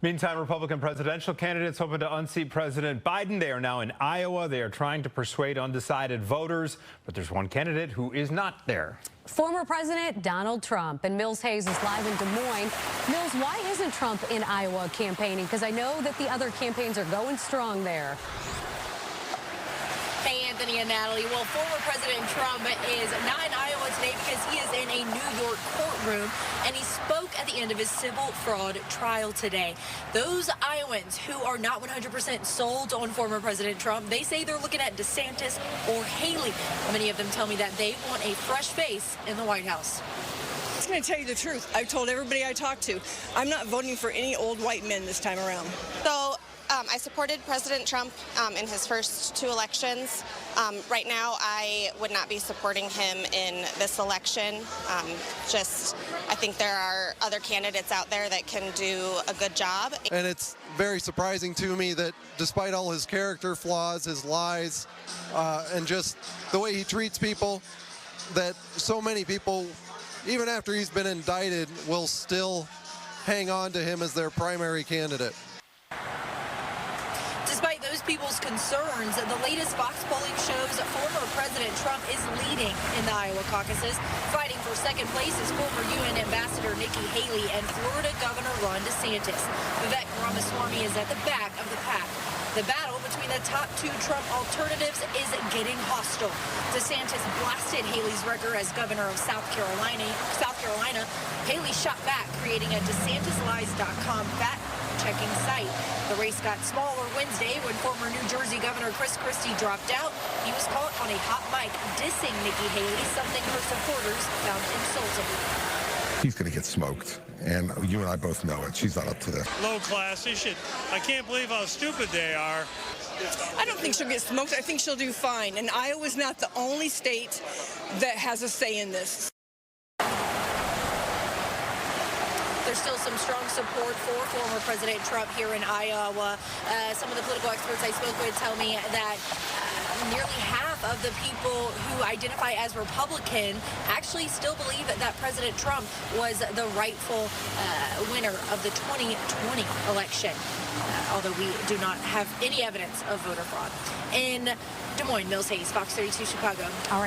Meantime, Republican presidential candidates hoping to unseat President Biden. They are now in Iowa. They are trying to persuade undecided voters, but there's one candidate who is not there. Former President Donald Trump. And Mills Hayes is live in Des Moines. Mills, why isn't Trump in Iowa campaigning? Because I know that the other campaigns are going strong there. Hey, Anthony and Natalie. Well, former President Trump is not in Iowa today because he is in a New York courtroom, and he spoke at the end of his civil fraud trial today. Those Iowans who are not 100% sold on former President Trump, they say they're looking at DeSantis or Haley. Many of them tell me that they want a fresh face in the White House. I'm going to tell you the truth. I've told everybody I talked to, I'm not voting for any old white men this time around. So I supported President Trump in his first two elections. Right now, I would not be supporting him in this election. I think there are other candidates out there that can do a good job. And it's very surprising to me that despite all his character flaws, his lies, and just the way he treats people, that so many people, even after he's been indicted, will still hang on to him as their primary candidate. Despite those people's concerns, the latest Fox polling shows former President Trump is leading in the Iowa caucuses. Fighting for second place is former UN Ambassador Nikki Haley and Florida Governor Ron DeSantis. Vivek Ramaswamy is at the back of the pack. The battle between the top two Trump alternatives is getting hostile. DeSantis blasted Haley's record as governor of South Carolina. Haley shot back, creating a DeSantisLies.com fact-checking site. The race got smaller Wednesday when former New Jersey Governor Christie dropped out. He was caught on a hot mic dissing Nikki Haley, something her supporters found insulting. He's going to get smoked, and you and I both know it. She's not up to this. Low class. I can't believe how stupid they are. I don't think she'll get smoked. I think she'll do fine. And Iowa's not the only state that has a say in this. There's still some strong support for former President Trump here in Iowa. Some of the political experts I spoke with tell me that nearly half of the people who identify as Republican actually still believe that President Trump was the rightful winner of the 2020 election, although we do not have any evidence of voter fraud. In Des Moines, Mills Hayes, Fox 32 Chicago. All right.